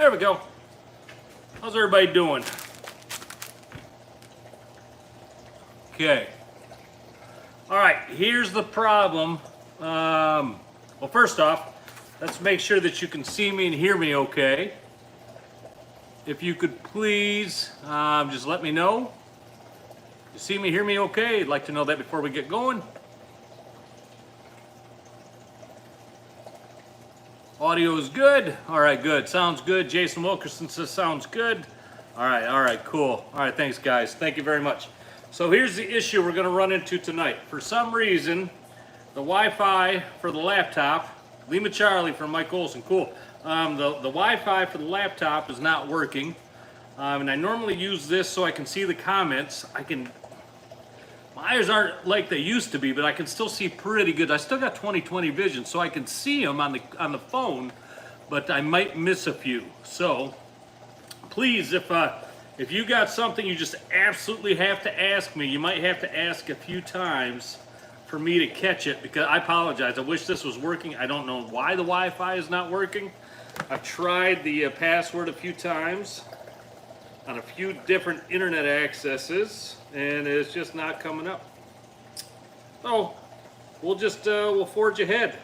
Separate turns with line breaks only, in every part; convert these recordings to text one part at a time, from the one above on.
There we go. How's everybody doing? Okay. All right, here's the problem. Well, first off, let's make sure that you can see me and hear me okay. If you could please just let me know. You see me, hear me okay? I'd like to know that before we get going. Audio is good. All right, good. Sounds good. Jason Wilkerson says sounds good. All right, cool. All right, thanks guys. Thank you very much. So here's the issue we're going to run into tonight. For some reason, the Wi-Fi for the laptop, Lima Charlie from Mike Olson, cool. The Wi-Fi for the laptop is not working. And I normally use this so I can see the comments. My eyes aren't like they used to be, but I can still see pretty good. I still got 20/20 vision, so I can see them on the phone, but I might miss a few. So please, if you got something you just absolutely have to ask me, you might have to ask a few times for me to catch it, because I apologize. I wish this was working. I don't know why the Wi-Fi is not working. I've tried the password a few times on a few different internet accesses, and it's just not coming up. So we'll forge ahead.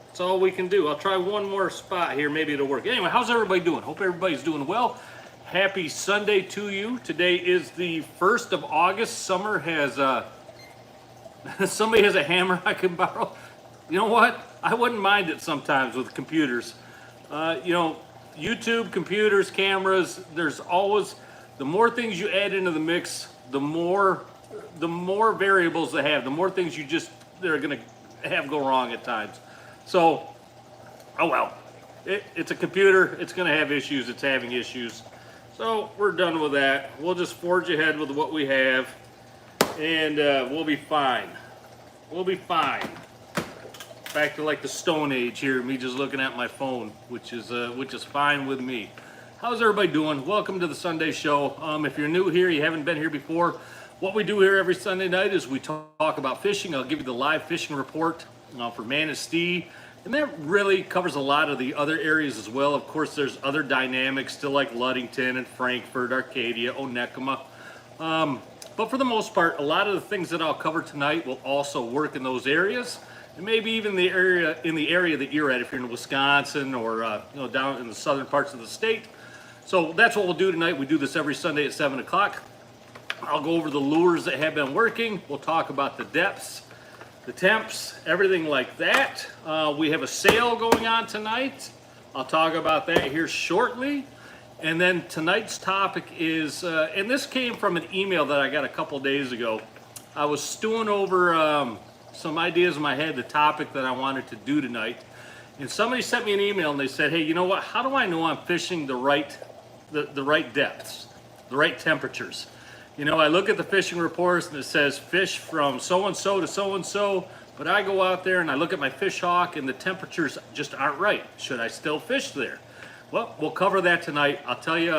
That's all we can do. I'll try one more spot here, maybe it'll work. Anyway, how's everybody doing? Hope everybody's doing well. Happy Sunday to you. Today is the 1st of August. Summer has somebody has a hammer I can borrow. You know what? I wouldn't mind it sometimes with computers. YouTube, computers, cameras, there's always, the more things you add into the mix, the more variables they have, the more things they're gonna have go wrong at times. So, oh well, it's a computer, it's gonna have issues, it's having issues. So we're done with that. We'll just forge ahead with what we have, and we'll be fine. We'll be fine. Back to like the Stone Age here, me just looking at my phone, which is fine with me. How's everybody doing? Welcome to the Sunday show. If you're new here, you haven't been here before, what we do here every Sunday night is we talk about fishing. I'll give you the live fishing report for Manistee, and that really covers a lot of the other areas as well. Of course, there's other dynamics still, like Ludington and Frankfurt, Arcadia, Onekama. But for the most part, a lot of the things that I'll cover tonight will also work in those areas. And maybe even the area that you're at, if you're in Wisconsin or down in the southern parts of the state. So that's what we'll do tonight. We do this every Sunday at 7 o'clock. I'll go over the lures that have been working. We'll talk about the depths, the temps, everything like that. We have a sale going on tonight. I'll talk about that here shortly. And then tonight's topic is, and this came from an email that I got a couple days ago. I was stewing over some ideas in my head, the topic that I wanted to do tonight, and somebody sent me an email and they said, hey, you know what, how do I know I'm fishing the right depths, the right temperatures? You know, I look at the fishing reports and it says fish from so-and-so to so-and-so, but I go out there and I look at my fish hawk and the temperatures just aren't right. Should I still fish there? Well, we'll cover that tonight. I'll tell you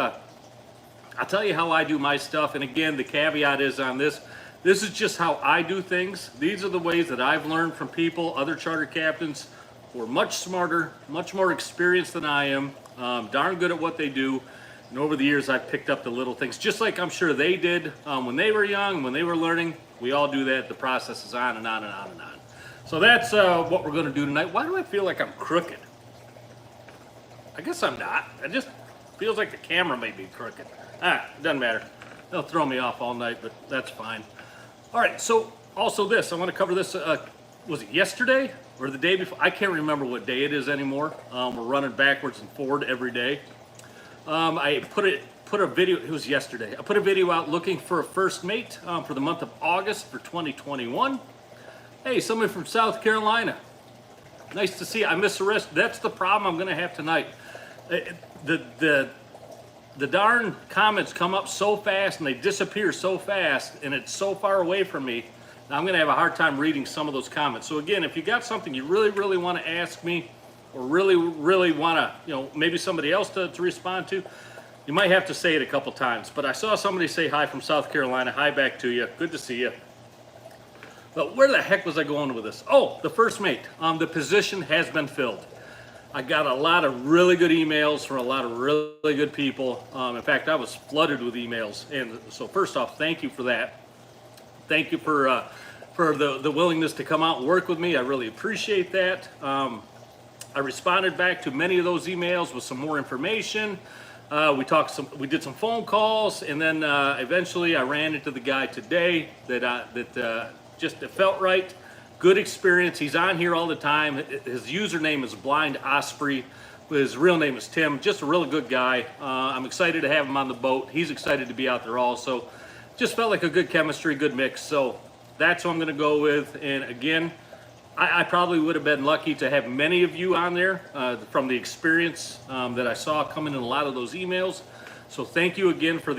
how I do my stuff, and again, the caveat is on this is just how I do things. These are the ways that I've learned from people, other charter captains who are much smarter, much more experienced than I am, darn good at what they do. And over the years, I've picked up the little things, just like I'm sure they did when they were young, when they were learning. We all do that. The process is on and on and on and on. So that's what we're going to do tonight. Why do I feel like I'm crooked? I guess I'm not. It just feels like the camera may be crooked. Doesn't matter. They'll throw me off all night, but that's fine. All right, so also this, I want to cover this, was it yesterday or the day before? I can't remember what day it is anymore. We're running backwards and forward every day. I put a video, it was yesterday. I put a video out looking for a first mate for the month of August for 2021. Hey, somebody from South Carolina. Nice to see you. I missed the rest. That's the problem I'm going to have tonight. The darn comments come up so fast and they disappear so fast, and it's so far away from me. Now I'm going to have a hard time reading some of those comments. So again, if you got something you really want to ask me, or really want to, maybe somebody else to respond to, you might have to say it a couple times. But I saw somebody say hi from South Carolina. Hi back to you. Good to see you. But where the heck was I going with this? Oh, the first mate. The position has been filled. I got a lot of really good emails from a lot of really good people. In fact, I was flooded with emails. And so first off, thank you for that. Thank you for the willingness to come out and work with me. I really appreciate that. I responded back to many of those emails with some more information. We did some phone calls, and then eventually I ran into the guy today that just it felt right. Good experience. He's on here all the time. His username is Blind Osprey. His real name is Tim. Just a really good guy. I'm excited to have him on the boat. He's excited to be out there also. Just felt like a good chemistry, good mix. So that's who I'm going to go with. And again, I probably would have been lucky to have many of you on there from the experience that I saw coming in a lot of those emails. So thank you again for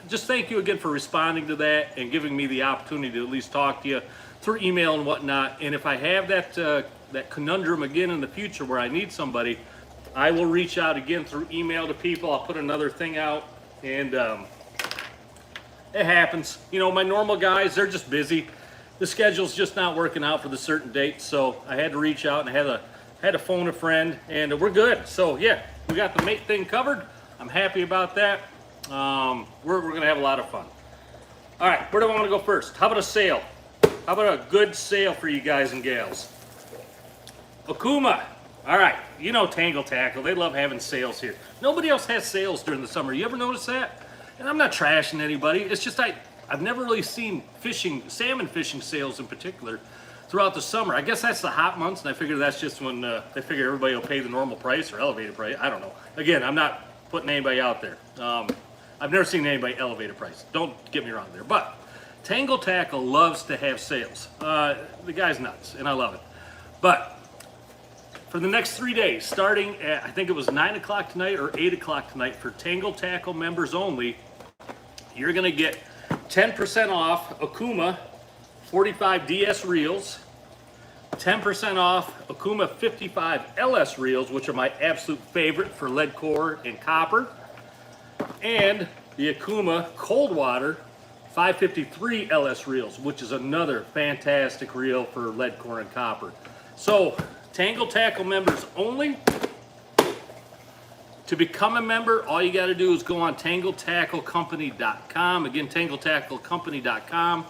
just thank you again for responding to that and giving me the opportunity to at least talk to you through email and whatnot. And if I have that conundrum again in the future where I need somebody, I will reach out again through email to people. I'll put another thing out, and it happens. You know, my normal guys, they're just busy. The schedule's just not working out for the certain dates, so I had to reach out and I had to phone a friend, and we're good. So yeah, we got the mate thing covered. I'm happy about that. We're gonna have a lot of fun. All right, where do I want to go first? How about a sale? How about a good sale for you guys and gals? Akuma. All right, you know Tangle Tackle. They love having sales here. Nobody else has sales during the summer. You ever notice that? And I'm not trashing anybody. It's just I've never really seen salmon fishing sales in particular throughout the summer. I guess that's the hot months, and I figure that's just when they figure everybody will pay the normal price or elevated price. I don't know. Again, I'm not putting anybody out there. I've never seen anybody elevate a price. Don't get me wrong there. But Tangle Tackle loves to have sales. The guy's nuts, and I love it. But for the next 3 days, starting at, I think it was 9 o'clock tonight or 8 o'clock tonight, for Tangle Tackle members only, you're going to get 10% off Akuma 45 DS reels, 10% off Akuma 55 LS reels, which are my absolute favorite for lead core and copper, and the Akuma Cold Water 553 LS reels, which is another fantastic reel for lead core and copper. So Tangle Tackle members only. To become a member, all you got to do is go on TangleTackleCompany.com. Again, TangleTackleCompany.com.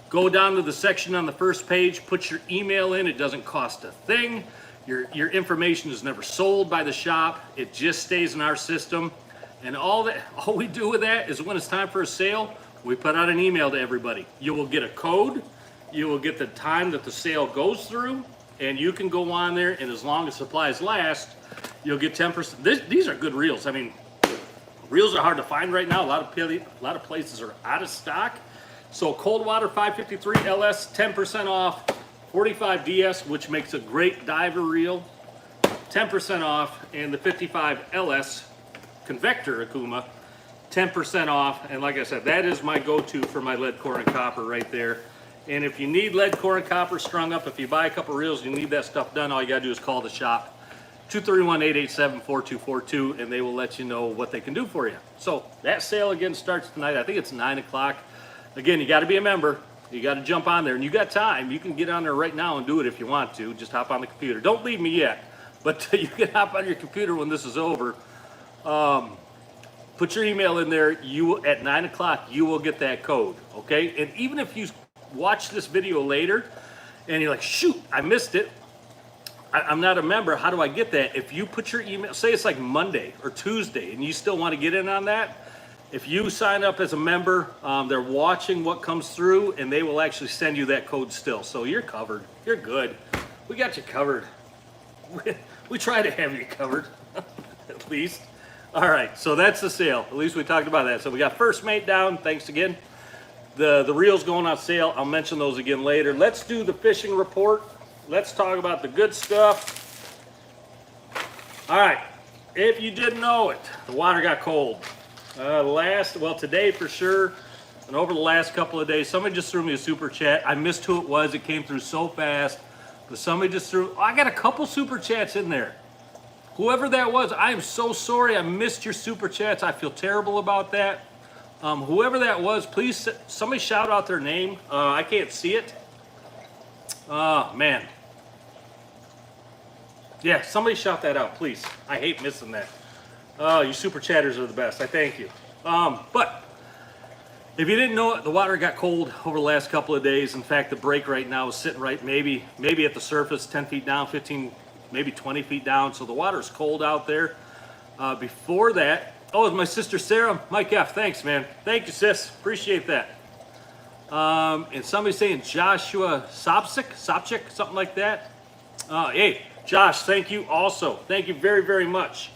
Go down to the section on the first page, put your email in. It doesn't cost a thing. Your information is never sold by the shop. It just stays in our system. And all we do with that is when it's time for a sale, we put out an email to everybody. You will get a code. You will get the time that the sale goes through. And you can go on there, and as long as supplies last, you'll get 10%. These are good reels. I mean, reels are hard to find right now. A lot of places are out of stock. So Cold Water 553 LS, 10% off. 45 DS, which makes a great diver reel, 10% off. And the 55 LS Convector Akuma, 10% off. And like I said, that is my go-to for my lead core and copper right there. And if you need lead core and copper strung up, if you buy a couple reels, you need that stuff done, all you gotta do is call the shop, 231-887-4242, and they will let you know what they can do for you. So that sale again starts tonight. I think it's 9 o'clock. Again, you gotta be a member. You gotta jump on there, and you got time. You can get on there right now and do it if you want to. Just hop on the computer. Don't leave me yet, but you can hop on your computer when this is over. Put your email in there. At 9 o'clock, you will get that code, okay? And even if you watch this video later and you're like, shoot, I missed it, I'm not a member, how do I get that? If you put your email, say it's like Monday or Tuesday, and you still want to get in on that, if you sign up as a member, they're watching what comes through, and they will actually send you that code still. So you're covered. You're good. We got you covered. We try to have you covered, at least. All right, so that's the sale. At least we talked about that. So we got First Mate down. Thanks again. The reels going on sale. I'll mention those again later. Let's do the fishing report. Let's talk about the good stuff. All right, if you didn't know it, the water got cold. Today for sure, and over the last couple of days, somebody just threw me a super chat. I missed who it was. It came through so fast, but somebody just threw, I got a couple super chats in there. Whoever that was, I am so sorry I missed your super chats. I feel terrible about that. Whoever that was, please, somebody shout out their name. I can't see it. Oh, man. Yeah, somebody shout that out, please. I hate missing that. Oh, you super chatters are the best. I thank you. But if you didn't know it, the water got cold over the last couple of days. In fact, the break right now is sitting right maybe at the surface, 10 feet down, 15, maybe 20 feet down. So the water's cold out there. Before that, oh, it's my sister Sarah. Mike F., thanks, man. Thank you, sis. Appreciate that. And somebody's saying Joshua Sopcik, something like that. Hey, Josh, thank you also. Thank you very, very much.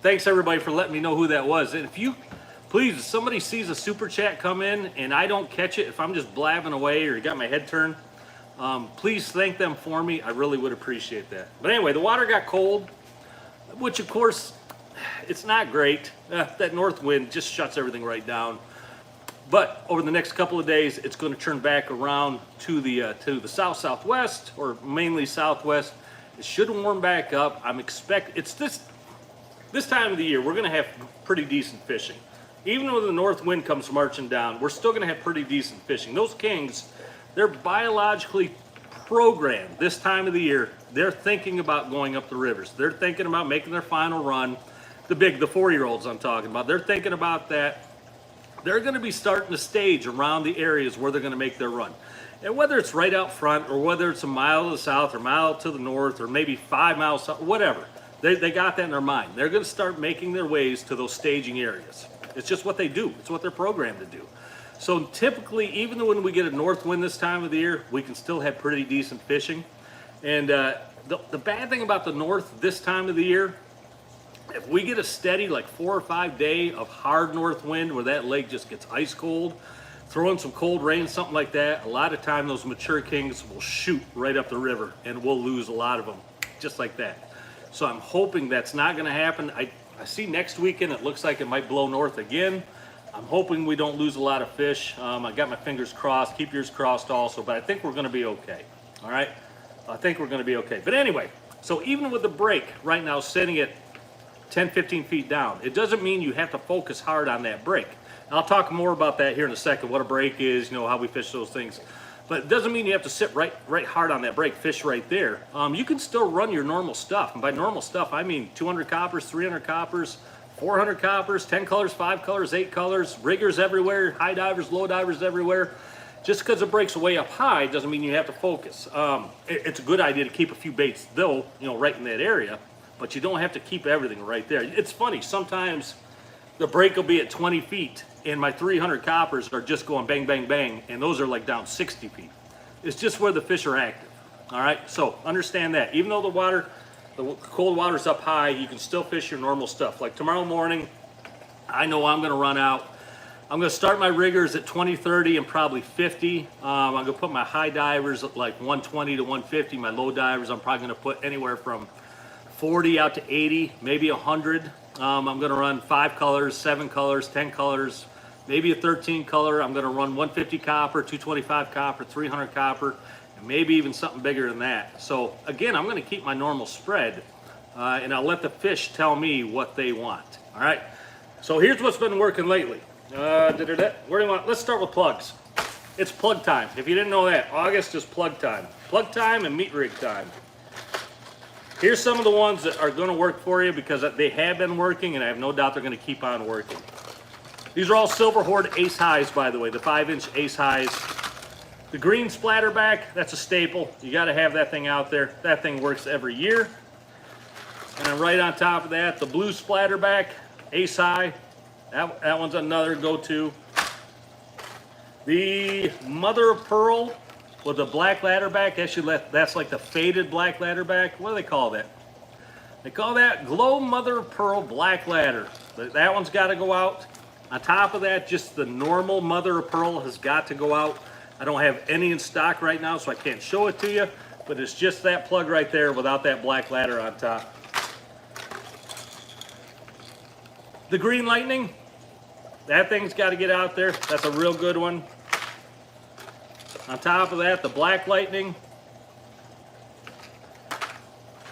Thanks, everybody, for letting me know who that was. And if you, please, if somebody sees a super chat come in and I don't catch it, if I'm just blabbing away or got my head turned, please thank them for me. I really would appreciate that. But anyway, the water got cold, which, of course, it's not great. That north wind just shuts everything right down. But over the next couple of days, it's going to turn back around to the southwest, or mainly southwest. It should warm back up. I'm expecting it's this time of the year we're going to have pretty decent fishing. Even when the north wind comes marching down, we're still going to have pretty decent fishing. Those kings, they're biologically programmed this time of the year. They're thinking about going up the rivers. They're thinking about making their final run. The 4-year-olds I'm talking about, they're thinking about that. They're going to be starting to stage around the areas where they're going to make their run. And whether it's right out front or whether it's a mile to the south or a mile to the north or maybe 5 miles south, whatever, they got that in their mind. They're going to start making their ways to those staging areas. It's just what they do. It's what they're programmed to do. So typically, even when we get a north wind this time of the year, we can still have pretty decent fishing. And the bad thing about the north this time of the year, if we get a steady like 4 or 5 day of hard north wind where that lake just gets ice cold, throw in some cold rain, something like that, a lot of time those mature kings will shoot right up the river and we'll lose a lot of them just like that. So I'm hoping that's not going to happen. I see next weekend it looks like it might blow north again. I'm hoping we don't lose a lot of fish. I got my fingers crossed. Keep yours crossed also, but I think we're going to be okay. All right? I think we're going to be okay. But anyway, so even with the break right now sitting at 10, 15 feet down, it doesn't mean you have to focus hard on that break. And I'll talk more about that here in a second, what a break is, how we fish those things. But it doesn't mean you have to sit right hard on that break, fish right there. You can still run your normal stuff. And by normal stuff, I mean 200 coppers, 300 coppers, 400 coppers, 10 colors, 5 colors, 8 colors, riggers everywhere, high divers, low divers everywhere. Just because it breaks way up high doesn't mean you have to focus. It's a good idea to keep a few baits, though, right in that area. But you don't have to keep everything right there. It's funny, sometimes the break will be at 20 feet and my 300 coppers are just going bang, bang, bang, and those are like down 60 feet. It's just where the fish are active, all right? So understand that. Even though the cold water's up high, you can still fish your normal stuff. Like tomorrow morning, I know I'm gonna run out. I'm gonna start my riggers at 20, 30, and probably 50. I'm gonna put my high divers at like 120 to 150. My low divers, I'm probably gonna put anywhere from 40 out to 80, maybe 100. I'm going to run 5 colors, 7 colors, 10 colors, maybe a 13 color. I'm going to run 150 copper, 225 copper, 300 copper, and maybe even something bigger than that. So again, I'm going to keep my normal spread, and I'll let the fish tell me what they want. All right. So here's what's been working lately. Where do you want? Let's start with plugs. It's plug time. If you didn't know that, August is plug time. Plug time and meat rig time. Here's some of the ones that are going to work for you because they have been working, and I have no doubt they're going to keep on working. These are all Silver Horde Ace Highs, by the way, the 5-inch Ace Highs. The green splatterback, that's a staple. You got to have that thing out there. That thing works every year. And then right on top of that, the blue splatterback, Ace High. That one's another go-to. The mother of pearl with the black ladderback, that's like the faded black ladderback. What do they call that? They call that glow mother of pearl black ladder. That one's got to go out. On top of that, just the normal mother of pearl has got to go out. I don't have any in stock right now, so I can't show it to you, but it's just that plug right there without that black ladder on top. The green lightning, that thing's got to get out there. That's a real good one. On top of that, the black lightning.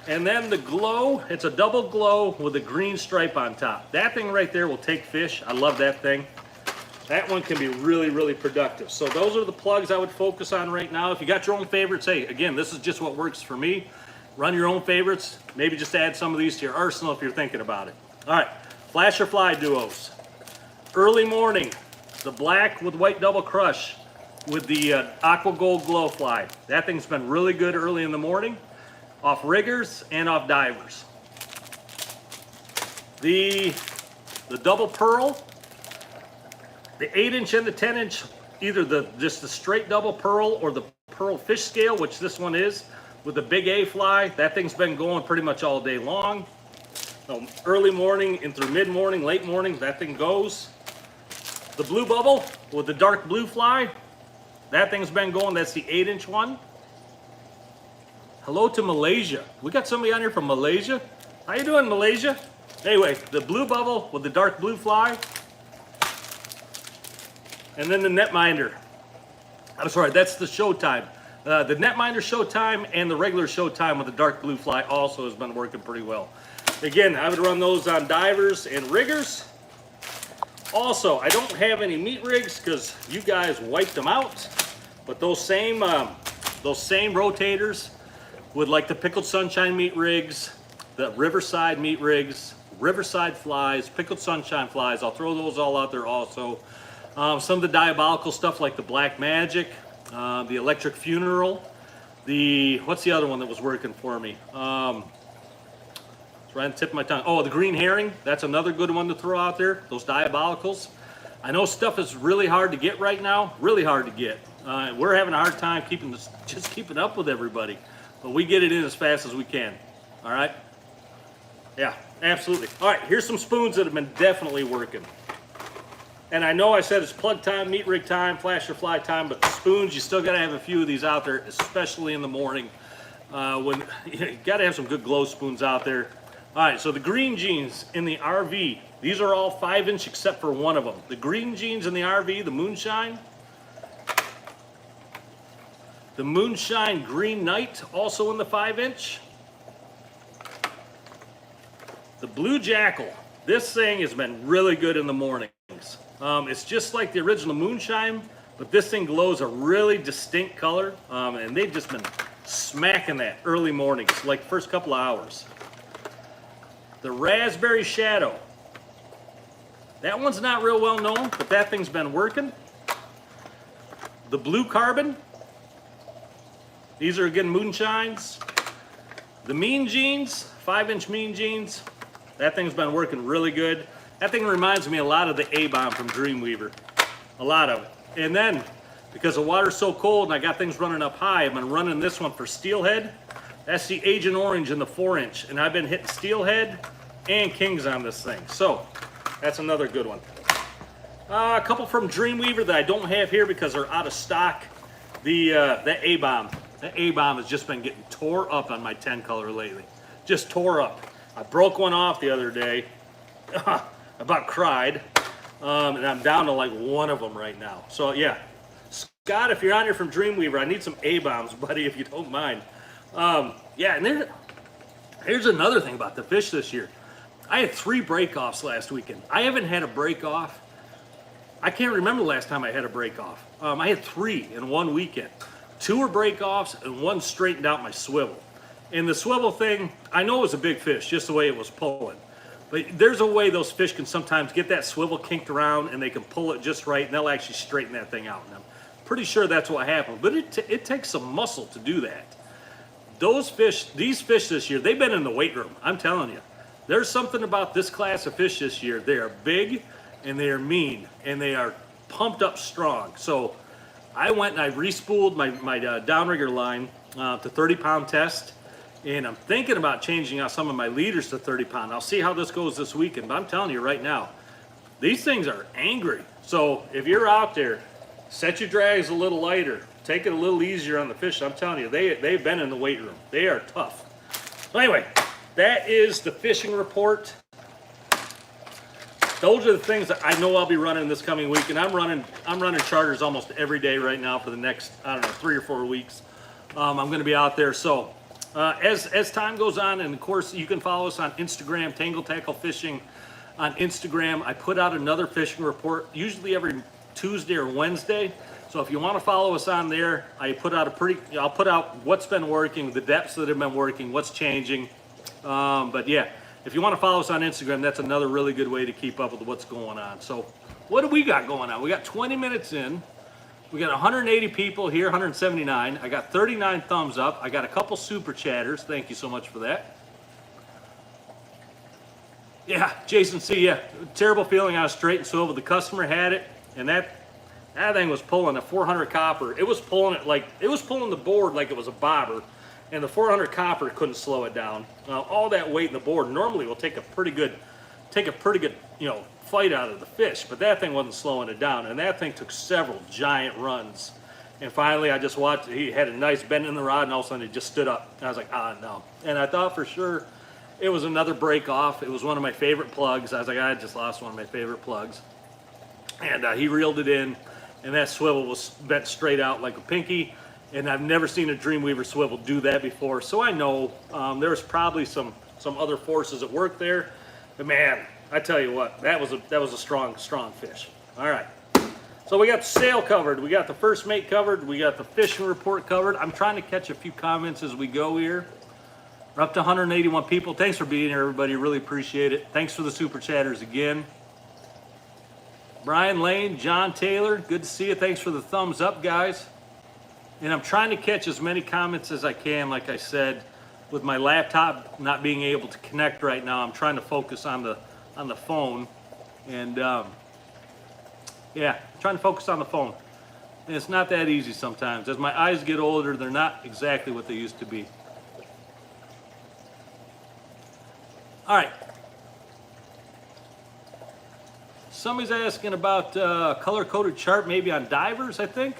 And then the glow, it's a double glow with a green stripe on top. That thing right there will take fish. I love that thing. That one can be really, really productive. So those are the plugs I would focus on right now. If you got your own favorites, hey, again, this is just what works for me. Run your own favorites. Maybe just add some of these to your arsenal if you're thinking about it. All right, flasher fly duos. Early morning, the black with white double crush with the aqua gold glow fly. That thing's been really good early in the morning, off riggers and off divers. The double pearl, the 8-inch and the 10-inch, either just the straight double pearl or the pearl fish scale, which this one is, with the big A fly. That thing's been going pretty much all day long. Early morning and through mid-morning, late morning, that thing goes. The blue bubble with the dark blue fly, that thing's been going. That's the 8-inch one. Hello to Malaysia. We got somebody on here from Malaysia. How you doing, Malaysia? Anyway, the blue bubble with the dark blue fly. And then the netminder. I'm sorry, that's the Showtime. The netminder Showtime and the regular Showtime with the dark blue fly also has been working pretty well. Again, I would run those on divers and riggers. Also, I don't have any meat rigs because you guys wiped them out. But those same rotators with like the pickled sunshine meat rigs, the riverside meat rigs, riverside flies, pickled sunshine flies, I'll throw those all out there also. Some of the diabolical stuff like the Black Magic, the Electric Funeral, what's the other one that was working for me? It's right on the tip of my tongue. Oh, the Green Herring, that's another good one to throw out there, those diabolicals. I know stuff is really hard to get right now, really hard to get. We're having a hard time just keeping up with everybody, but we get it in as fast as we can. All right? Yeah, absolutely. All right, here's some spoons that have been definitely working. And I know I said it's plug time, meat rig time, flasher fly time, but the spoons, you still got to have a few of these out there, especially in the morning. When you got to have some good glow spoons out there. All right, so the green jeans in the RV, these are all 5-inch except for one of them. The green jeans in the RV, the Moonshine. The Moonshine Green Night, also in the 5-inch. The Blue Jackal, this thing has been really good in the mornings. It's just like the original Moonshine, but this thing glows a really distinct color, and they've just been smacking that early mornings, like the first couple of hours. The Raspberry Shadow, that one's not real well known, but that thing's been working. The Blue Carbon, these are again Moonshines. The Mean Jeans, 5-inch Mean Jeans, that thing's been working really good. That thing reminds me a lot of the A-Bomb from Dreamweaver, a lot of it. And then, because the water's so cold and I got things running up high, I've been running this one for Steelhead. That's the Agent Orange in the 4-inch, and I've been hitting Steelhead and Kings on this thing. So, that's another good one. A couple from Dreamweaver that I don't have here because they're out of stock. The A-Bomb. The A-Bomb has just been getting tore up on my 10 color lately. Just tore up. I broke one off the other day. About cried. And I'm down to like one of them right now. So yeah. Scott, if you're on here from Dreamweaver, I need some A-Bombs, buddy, if you don't mind. Yeah, and here's another thing about the fish this year. I had 3 break-offs last weekend. I haven't had a break-off. I can't remember the last time I had a break-off. I had 3 in one weekend. 2 were break-offs and 1 straightened out my swivel. And the swivel thing, I know it was a big fish, just the way it was pulling. But there's a way those fish can sometimes get that swivel kinked around and they can pull it just right and they'll actually straighten that thing out. And I'm pretty sure that's what happened. But it takes some muscle to do that. Those fish, these fish this year, they've been in the weight room. I'm telling you. There's something about this class of fish this year. They are big and they are mean and they are pumped up strong. So I went and I re-spooled my downrigger line to 30-pound test. And I'm thinking about changing out some of my leaders to 30-pound. I'll see how this goes this weekend. But I'm telling you right now, these things are angry. So if you're out there, set your drags a little lighter. Take it a little easier on the fish. I'm telling you, they've been in the weight room. They are tough. So anyway, that is the fishing report. Those are the things that I know I'll be running this coming week. And I'm running charters almost every day right now for the next, I don't know, 3 or 4 weeks. I'm going to be out there. So as time goes on, and of course you can follow us on Instagram, Tangle Tackle Fishing on Instagram. I put out another fishing report, usually every Tuesday or Wednesday. So if you want to follow us on there, I'll put out what's been working, the depths that have been working, what's changing. But yeah, if you want to follow us on Instagram, that's another really good way to keep up with what's going on. So what do we got going on? We got 20 minutes in. We got 180 people here, 179. I got 39 thumbs up. I got a couple super chatters. Thank you so much for that. Yeah, Jason C, yeah, terrible feeling on a straight and swivel. The customer had it, and that thing was pulling a 400 copper. It was pulling it like, it was pulling the board like it was a bobber, and the 400 copper couldn't slow it down. All that weight in the board normally will take a pretty good, you know, fight out of the fish, but that thing wasn't slowing it down, and that thing took several giant runs. And finally, I just watched, he had a nice bend in the rod, and all of a sudden it just stood up. And I was like, ah, no. And I thought for sure it was another break off. It was one of my favorite plugs. I was like, I just lost one of my favorite plugs. And he reeled it in, and that swivel was bent straight out like a pinky. And I've never seen a Dreamweaver swivel do that before. So I know there was probably some other forces at work there. But man, I tell you what, that was a strong fish. All right. So we got the sale covered. We got the first mate covered. We got the fishing report covered. I'm trying to catch a few comments as we go here. We're up to 181 people. Thanks for being here, everybody. Really appreciate it. Thanks for the super chatters again. Brian Lane, John Taylor, good to see you. Thanks for the thumbs up, guys. And I'm trying to catch as many comments as I can. Like I said, with my laptop not being able to connect right now, I'm trying to focus on the phone. And yeah, trying to focus on the phone. And it's not that easy sometimes. As my eyes get older, they're not exactly what they used to be. All right. Somebody's asking about color-coded chart, maybe on divers, I think.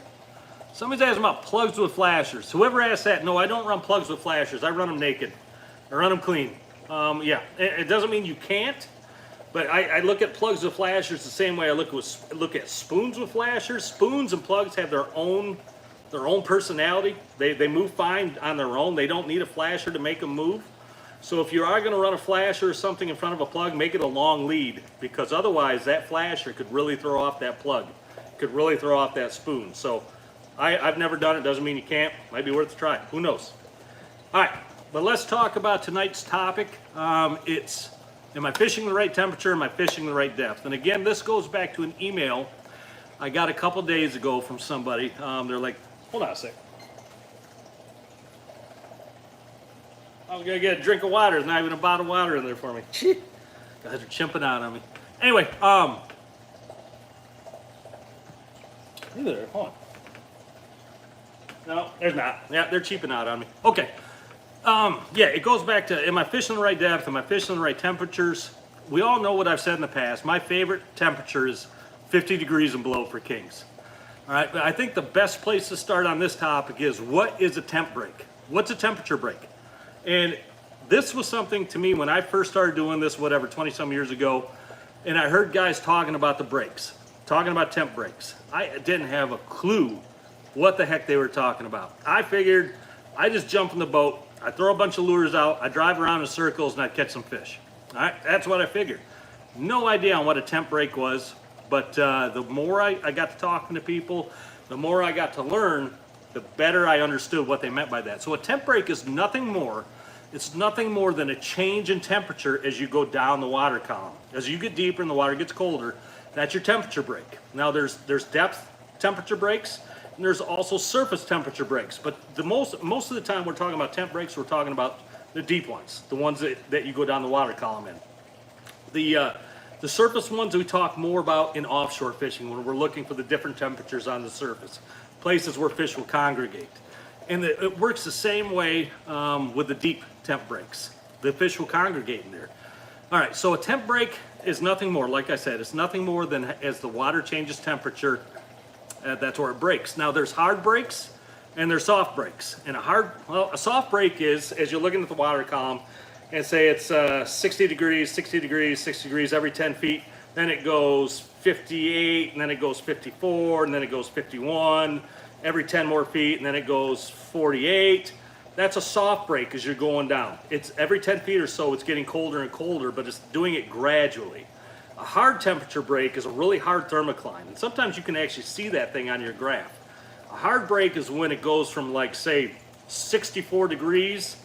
Somebody's asking about plugs with flashers. Whoever asked that, no, I don't run plugs with flashers. I run them naked. I run them clean. Yeah, it doesn't mean you can't, but I look at plugs with flashers the same way I look at spoons with flashers. Spoons and plugs have their own personality. They move fine on their own. They don't need a flasher to make them move. So if you are going to run a flasher or something in front of a plug, make it a long lead, because otherwise that flasher could really throw off that plug. Could really throw off that spoon. So I've never done it. Doesn't mean you can't. Might be worth a try. Who knows? All right, but let's talk about tonight's topic. It's, am I fishing the right temperature? Am I fishing the right depth? And again, this goes back to an email I got a couple days ago from somebody. They're like, hold on a sec. I was gonna get a drink of water. There's not even a bottle of water in there for me. Guys are chimping out on me. Anyway, there, hold on. No, there's not. Yeah, they're cheaping out on me. Okay. Yeah, it goes back to, am I fishing the right depth? Am I fishing the right temperatures? We all know what I've said in the past. My favorite temperature is 50 degrees and below for kings. All right, but I think the best place to start on this topic is, what is a temp break? What's a temperature break? And this was something to me when I first started doing this, 20-some years ago, and I heard guys talking about the breaks, talking about temp breaks. I didn't have a clue what the heck they were talking about. I figured I just jump in the boat, I throw a bunch of lures out, I drive around in circles, and I catch some fish. All right, that's what I figured. No idea on what a temp break was, but the more I got to talking to people, the more I got to learn, the better I understood what they meant by that. So a temp break is nothing more. It's nothing more than a change in temperature as you go down the water column. As you get deeper and the water gets colder, that's your temperature break. Now there's depth temperature breaks, and there's also surface temperature breaks. But most of the time we're talking about temp breaks, we're talking about the deep ones, the ones that you go down the water column in. The surface ones we talk more about in offshore fishing, when we're looking for the different temperatures on the surface, places where fish will congregate. And it works the same way with the deep temp breaks. The fish will congregate in there. All right, so a temp break is nothing more, like I said, it's nothing more than as the water changes temperature, that's where it breaks. Now there's hard breaks and there's soft breaks. And a soft break is, as you're looking at the water column, and say it's 60 degrees, 60 degrees, 60 degrees every 10 feet, then it goes 58, and then it goes 54, and then it goes 51, every 10 more feet, and then it goes 48. That's a soft break as you're going down. It's every 10 feet or so, it's getting colder and colder, but it's doing it gradually. A hard temperature break is a really hard thermocline, and sometimes you can actually see that thing on your graph. A hard break is when it goes from like, say, 64 degrees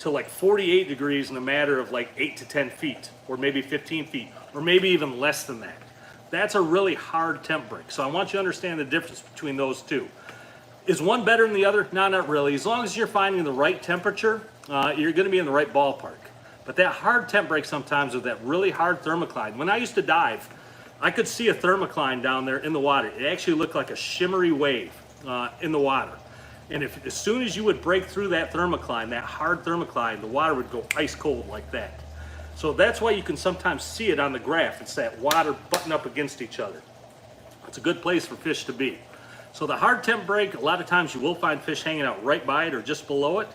to like 48 degrees in a matter of like 8 to 10 feet, or maybe 15 feet, or maybe even less than that. That's a really hard temp break. So I want you to understand the difference between those two. Is one better than the other? No, not really. As long as you're finding the right temperature, you're going to be in the right ballpark. But that hard temp break sometimes with that really hard thermocline. When I used to dive, I could see a thermocline down there in the water. It actually looked like a shimmery wave in the water. And as soon as you would break through that thermocline, that hard thermocline, the water would go ice cold like that. So that's why you can sometimes see it on the graph. It's that water button up against each other. It's a good place for fish to be. So the hard temp break, a lot of times you will find fish hanging out right by it or just below it,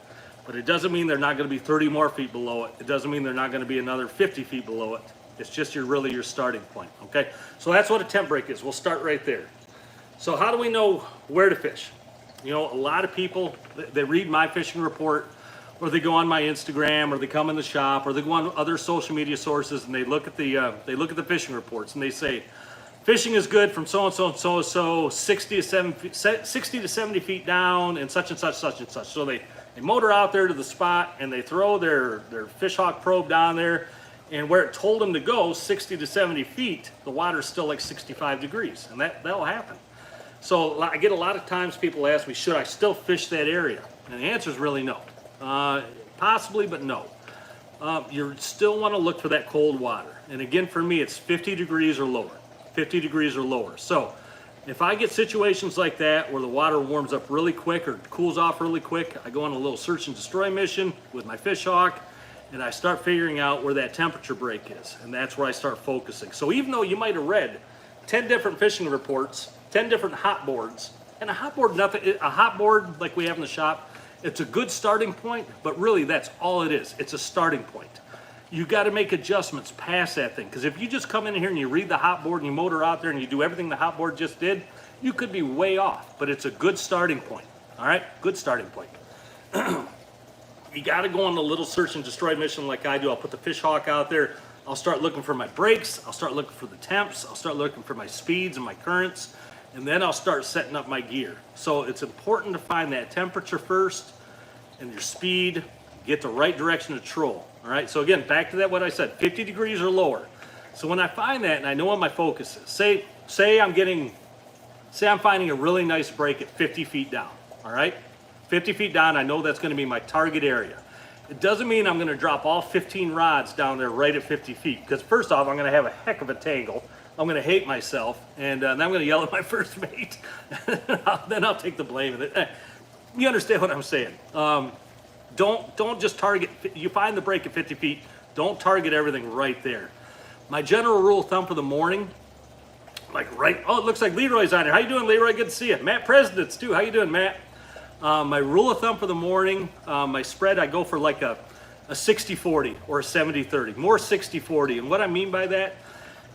but it doesn't mean they're not going to be 30 more feet below it. It doesn't mean they're not going to be another 50 feet below it. It's just really your starting point, okay? So that's what a temp break is. We'll start right there. So how do we know where to fish? You know, a lot of people, they read my fishing report, or they go on my Instagram, or they come in the shop, or they go on other social media sources, and they look at the fishing reports, and they say, fishing is good from so-and-so and so-and-so, 60 to 70 feet down, and such and such, such and such. So they motor out there to the spot, and they throw their fish hawk probe down there, and where it told them to go, 60 to 70 feet, the water's still like 65 degrees, and that'll happen. So I get a lot of times people ask me, should I still fish that area? And the answer is really no. Possibly, but no. You still want to look for that cold water. And again, for me, it's 50 degrees or lower. 50 degrees or lower. So if I get situations like that where the water warms up really quick or cools off really quick, I go on a little search and destroy mission with my fish hawk, and I start figuring out where that temperature break is. And that's where I start focusing. So even though you might have read 10 different fishing reports, 10 different hot boards, and a hot board like we have in the shop, it's a good starting point, but really that's all it is. It's a starting point. You got to make adjustments past that thing, because if you just come in here and you read the hot board and you motor out there and you do everything the hot board just did, you could be way off, but it's a good starting point. All right, good starting point. You got to go on the little search and destroy mission like I do. I'll put the fish hawk out there. I'll start looking for my breaks. I'll start looking for the temps. I'll start looking for my speeds and my currents. And then I'll start setting up my gear. So it's important to find that temperature first and your speed, get the right direction to troll. All right, so again, back to that what I said, 50 degrees or lower. So when I find that and I know what my focus is, say I'm finding a really nice break at 50 feet down, all right? 50 feet down, I know that's gonna be my target area. It doesn't mean I'm gonna drop all 15 rods down there right at 50 feet, because first off, I'm gonna have a heck of a tangle. I'm going to hate myself, and then I'm going to yell at my first mate. Then I'll take the blame. You understand what I'm saying? Don't just target. You find the break at 50 feet. Don't target everything right there. My general rule of thumb for the morning, oh, it looks like Leroy's on here. How you doing, Leroy? Good to see you. Matt President's too. How you doing, Matt? My rule of thumb for the morning, my spread, I go for like a 60-40 or a 70-30. More 60-40. And what I mean by that,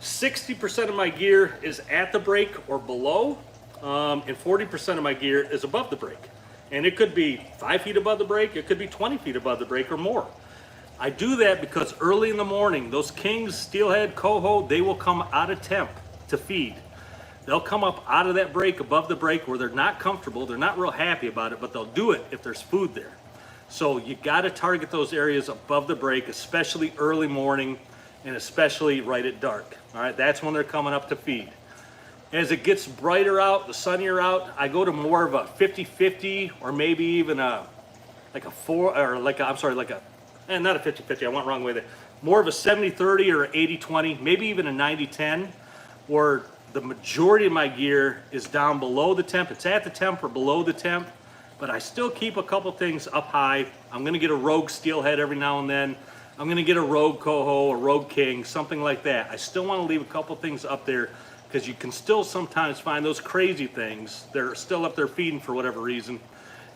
60% of my gear is at the break or below, and 40% of my gear is above the break. And it could be 5 feet above the break, it could be 20 feet above the break or more. I do that because early in the morning, those kings, steelhead, coho, they will come out of temp to feed. They'll come up out of that break, above the break, where they're not comfortable, they're not real happy about it, but they'll do it if there's food there. So you gotta target those areas above the break, especially early morning, and especially right at dark. All right, that's when they're coming up to feed. As it gets brighter out, the sunnier out, I go to more of a 50-50, or maybe even not a 50-50, I went wrong way there. More of a 70-30 or 80-20, maybe even a 90-10, where the majority of my gear is down below the temp. It's at the temp or below the temp, but I still keep a couple things up high. I'm gonna get a rogue steelhead every now and then. I'm gonna get a rogue coho, a rogue king, something like that. I still wanna leave a couple things up there, because you can still sometimes find those crazy things. They're still up there feeding for whatever reason.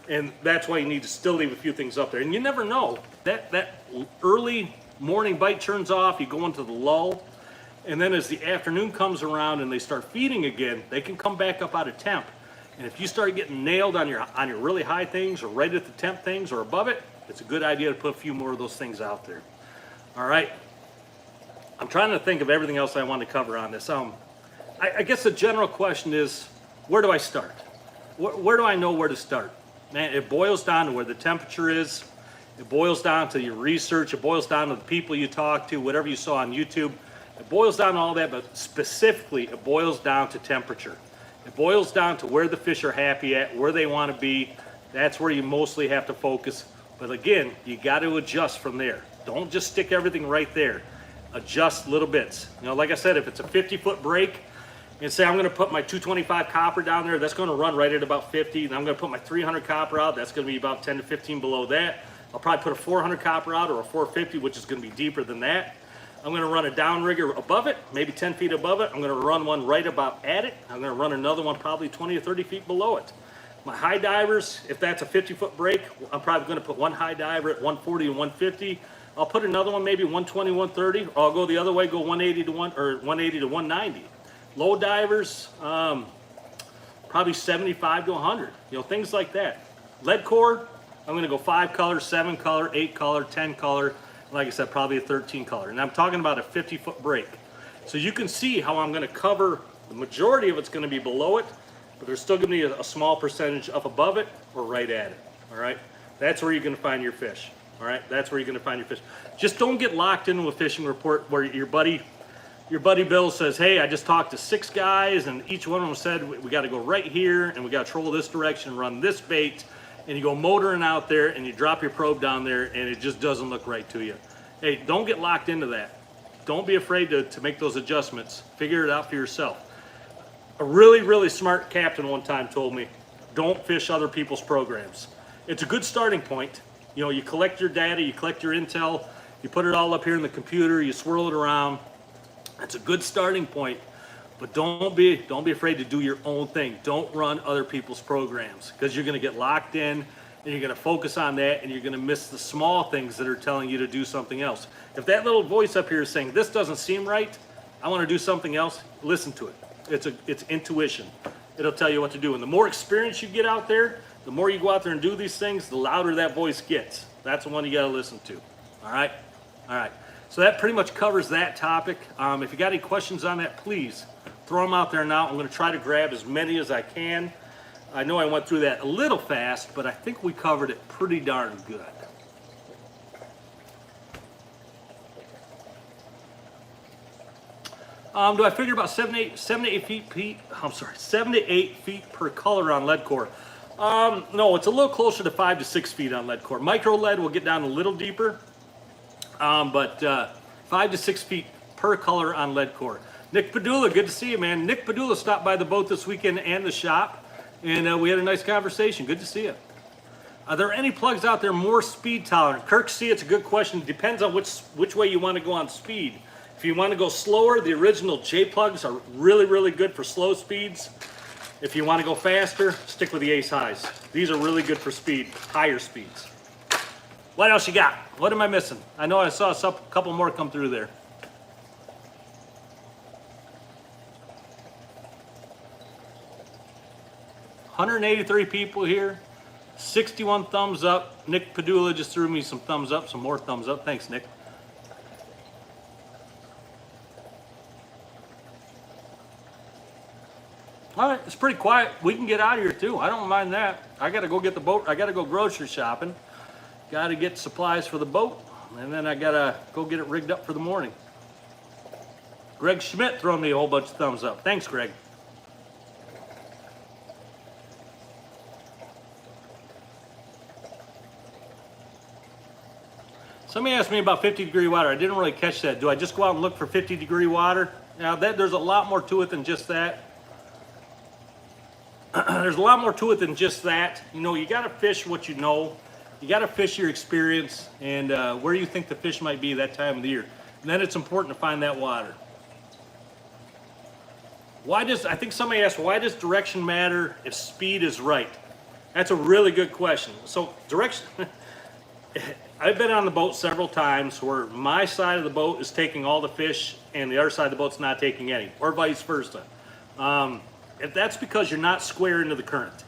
And that's why you need to still leave a few things up there. And you never know, that early morning bite turns off, you go into the lull, and then as the afternoon comes around and they start feeding again, they can come back up out of temp. And if you start getting nailed on your really high things, or right at the temp things, or above it, it's a good idea to put a few more of those things out there. All right, I'm trying to think of everything else I want to cover on this. I guess the general question is, where do I start? where do I know where to start? Man, it boils down to where the temperature is. It boils down to your research. It boils down to the people you talk to, whatever you saw on YouTube. It boils down to all that, but specifically, it boils down to temperature. It boils down to where the fish are happy at, where they want to be. That's where you mostly have to focus. But again, you got to adjust from there. Don't just stick everything right there. Adjust little bits. You know, like I said, if it's a 50-foot break, and say I'm going to put my 225 copper down there, that's going to run right at about 50. And I'm going to put my 300 copper out, that's going to be about 10 to 15 below that. I'll probably put a 400 copper out or a 450, which is going to be deeper than that. I'm going to run a downrigger above it, maybe 10 feet above it. I'm going to run one right about at it. I'm going to run another one probably 20 or 30 feet below it. My high divers, if that's a 50-foot break, I'm probably going to put one high diver at 140 and 150. I'll put another one maybe 120, 130, or I'll go the other way, go 180 to 180 to 190. Low divers, probably 75 to 100. You know, things like that. Lead core, I'm going to go 5 color, 7 color, 8 color, 10 color. Like I said, probably a 13 color. And I'm talking about a 50-foot break. So you can see how I'm going to cover the majority of it's going to be below it, but there's still going to be a small percentage up above it or right at it. All right, that's where you're going to find your fish. All right, that's where you're going to find your fish. Just don't get locked into a fishing report where your buddy Bill says, hey, I just talked to 6 guys and each one of them said we got to go right here and we got to troll this direction and run this bait, and you go motoring out there and you drop your probe down there and it just doesn't look right to you. Hey, don't get locked into that. Don't be afraid to make those adjustments. Figure it out for yourself. A really, really smart captain one time told me, don't fish other people's programs. It's a good starting point. You know, you collect your data, you collect your intel, you put it all up here in the computer, you swirl it around. It's a good starting point, but don't be afraid to do your own thing. Don't run other people's programs, because you're going to get locked in and you're going to focus on that and you're going to miss the small things that are telling you to do something else. If that little voice up here is saying, this doesn't seem right, I want to do something else, listen to it. It's intuition. It'll tell you what to do. And the more experience you get out there, the more you go out there and do these things, the louder that voice gets. That's the one you got to listen to. All right? All right. So that pretty much covers that topic. If you got any questions on that, please throw them out there now. I'm going to try to grab as many as I can. I know I went through that a little fast, but I think we covered it pretty darn good. Do I figure about 7 to 8 feet per color on lead core? No, it's a little closer to 5 to 6 feet on lead core. Micro lead will get down a little deeper, but 5 to 6 feet per color on lead core. Nick Padula, good to see you, man. Nick Padula stopped by the boat this weekend and the shop, and we had a nice conversation. Good to see you. Are there any plugs out there more speed tolerant? Kirk C, it's a good question. It depends on which way you want to go on speed. If you want to go slower, the original J plugs are really, really good for slow speeds. If you want to go faster, stick with the Ace Highs. These are really good for speed, higher speeds. What else you got? What am I missing? I know I saw a couple more come through there. $183 people here, 61 thumbs up. Nick Padula just threw me some thumbs up, some more thumbs up. Thanks, Nick. All right, it's pretty quiet. We can get out of here too. I don't mind that. I got to go get the boat. I got to go grocery shopping. Got to get supplies for the boat, and then I got to go get it rigged up for the morning. Greg Schmidt throwing me a whole bunch of thumbs up. Thanks, Greg. Somebody asked me about 50-degree water. I didn't really catch that. Do I just go out and look for 50-degree water? Now, there's a lot more to it than just that. There's a lot more to it than just that. You know, you got to fish what you know. You got to fish your experience and where you think the fish might be that time of the year. And then it's important to find that water. I think somebody asked, why does direction matter if speed is right? That's a really good question. So direction, I've been on the boat several times where my side of the boat is taking all the fish and the other side of the boat's not taking any, or vice versa. If that's because you're not square into the current.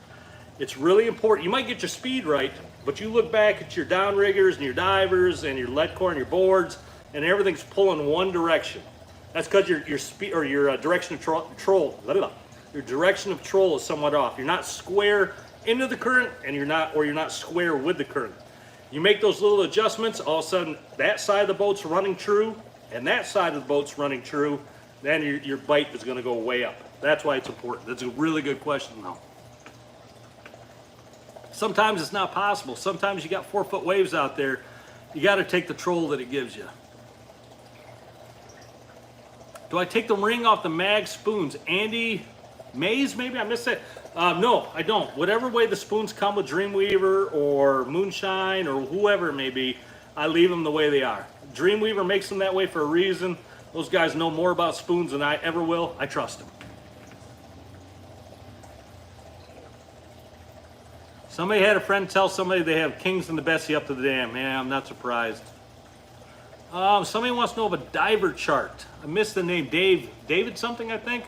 It's really important. You might get your speed right, but you look back at your downriggers and your divers and your lead core and your boards, and everything's pulling one direction. That's because your speed or your direction of troll, your direction of troll is somewhat off. You're not square into the current, and you're not square with the current. You make those little adjustments, all of a sudden that side of the boat's running true, and that side of the boat's running true, then your bite is going to go way up. That's why it's important. That's a really good question, though. Sometimes it's not possible. Sometimes you got 4-foot waves out there. You got to take the troll that it gives you. Do I take the ring off the mag spoons? Andy Mays, maybe I missed that. No, I don't. Whatever way the spoons come with Dreamweaver or Moonshine or whoever it may be, I leave them the way they are. Dreamweaver makes them that way for a reason. Those guys know more about spoons than I ever will. I trust them. Somebody had a friend tell somebody they have kings in the Bessie up to the dam. Yeah, I'm not surprised. Somebody wants to know of a diver chart. I missed the name. David something, I think.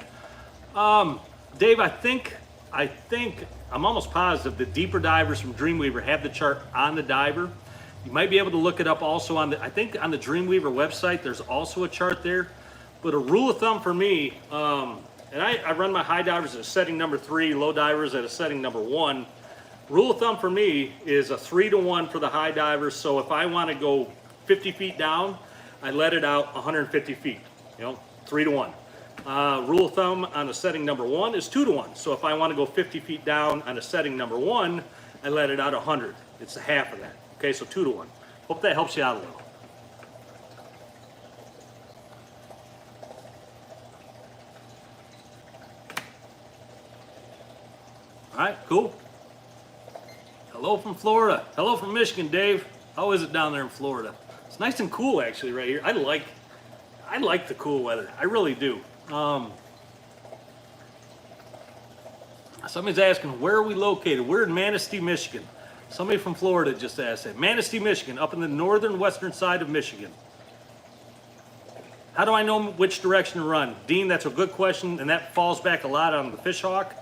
Dave, I think, I'm almost positive the deeper divers from Dreamweaver have the chart on the diver. You might be able to look it up also on the, I think on the Dreamweaver website, there's also a chart there. But a rule of thumb for me, and I run my high divers at a setting number 3, low divers at a setting number 1. Rule of thumb for me is a 3-to-1 for the high divers. So if I want to go 50 feet down, I let it out 150 feet, 3-to-1. Rule of thumb on a setting number 1 is 2-to-1. So if I want to go 50 feet down on a setting number 1, I let it out 100. It's a half of that. Okay, so 2-to-1. Hope that helps you out a little. All right, cool. Hello from Florida. Hello from Michigan, Dave. How is it down there in Florida? It's nice and cool actually right here. I like the cool weather. I really do. Somebody's asking, where are we located? We're in Manistee, Michigan. Somebody from Florida just asked that. Manistee, Michigan, up in the northern western side of Michigan. How do I know which direction to run? Dean, that's a good question, and that falls back a lot on the fish hawk.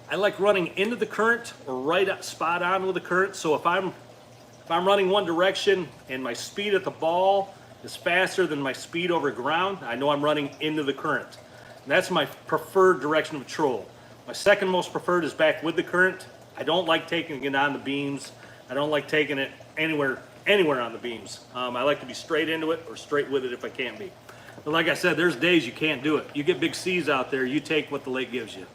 I like running into the current or right spot on with the current. So if I'm running one direction and my speed at the ball is faster than my speed over ground, I know I'm running into the current. And that's my preferred direction of troll. My second most preferred is back with the current. I don't like taking it on the beams. I don't like taking it anywhere on the beams. I like to be straight into it or straight with it if I can be. But like I said, there's days you can't do it. You get big seas out there, you take what the lake gives you.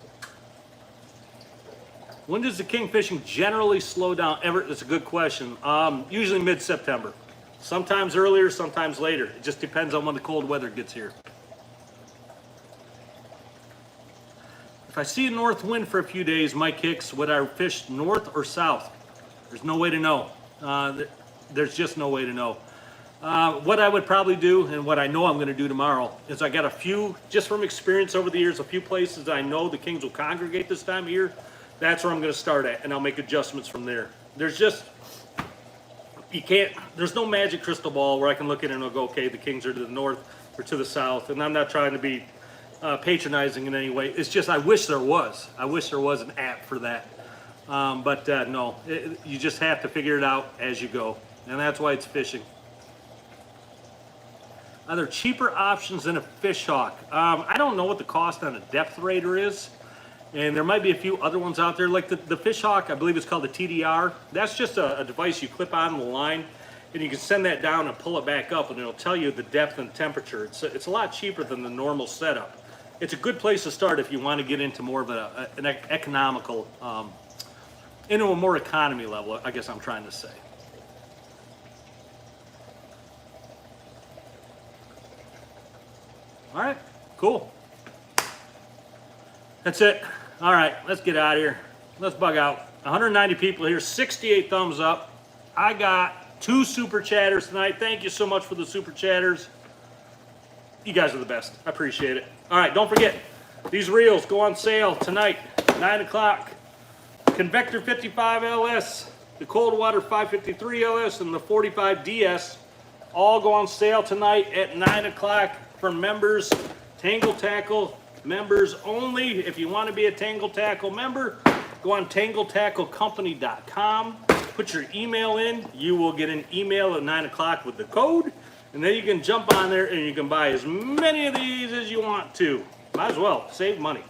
When does the king fishing generally slow down? That's a good question. Usually mid-September. Sometimes earlier, sometimes later. It just depends on when the cold weather gets here. If I see a north wind for a few days, Mike Hicks, would I fish north or south? There's no way to know. There's just no way to know. What I would probably do, and what I know I'm going to do tomorrow, is I got a few, just from experience over the years, a few places that I know the kings will congregate this time of year. That's where I'm going to start at, and I'll make adjustments from there. There's no magic crystal ball where I can look at it and I'll go, okay, the kings are to the north or to the south, and I'm not trying to be patronizing in any way. It's just I wish there was. I wish there was an app for that. No, you just have to figure it out as you go, and that's why it's fishing. Are there cheaper options than a fish hawk? I don't know what the cost on a depth raider is. And there might be a few other ones out there, like the fish hawk, I believe it's called the TDR. That's just a device you clip on the line, and you can send that down and pull it back up, and it'll tell you the depth and temperature. It's a lot cheaper than the normal setup. It's a good place to start if you want to get into more of an economical, into a more economy level, I guess I'm trying to say. All right, cool. That's it. All right, let's get out of here. Let's bug out. 190 people here, 68 thumbs up. I got 2 super chatters tonight. Thank you so much for the super chatters. You guys are the best. I appreciate it. All right, don't forget, these reels go on sale tonight, 9 o'clock. Convector 55 LS, the Cold Water 553 LS, and the 45 DS all go on sale tonight at 9 o'clock for members. Tangle Tackle members only. If you want to be a Tangle Tackle member, go on tangletacklecompany.com, put your email in. You will get an email at 9 o'clock with the code, and then you can jump on there and you can buy as many of these as you want to. Might as well save money.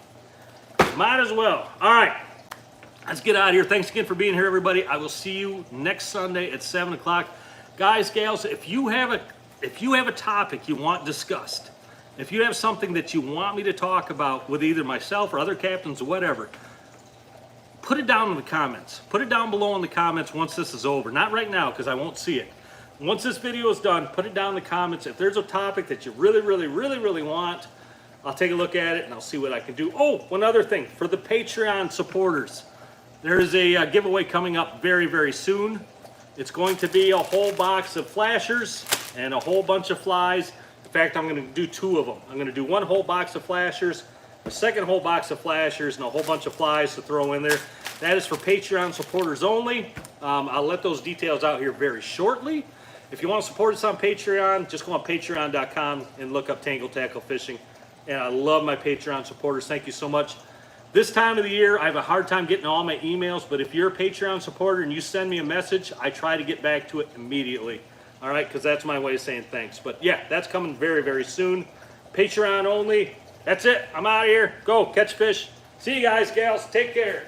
Might as well. All right. Let's get out of here. Thanks again for being here, everybody. I will see you next Sunday at 7 o'clock. Guys, gals, if you have a topic you want discussed, if you have something that you want me to talk about with either myself or other captains or whatever, put it down in the comments. Put it down below in the comments once this is over. Not right now, because I won't see it. Once this video is done, put it down in the comments. If there's a topic that you really want, I'll take a look at it and I'll see what I can do. Oh, one other thing. For the Patreon supporters, there is a giveaway coming up very soon. It's going to be a whole box of flashers and a whole bunch of flies. In fact, I'm going to do 2 of them. I'm going to do 1 whole box of flashers, a second whole box of flashers, and a whole bunch of flies to throw in there. That is for Patreon supporters only. I'll let those details out here very shortly. If you want to support us on Patreon, just go on patreon.com and look up Tangle Tackle Fishing. And I love my Patreon supporters. Thank you so much. This time of the year, I have a hard time getting all my emails, but if you're a Patreon supporter and you send me a message, I try to get back to it immediately. All right, because that's my way of saying thanks. But yeah, that's coming very soon. Patreon only. That's it. I'm out of here. Go catch fish. See you guys, gals. Take care.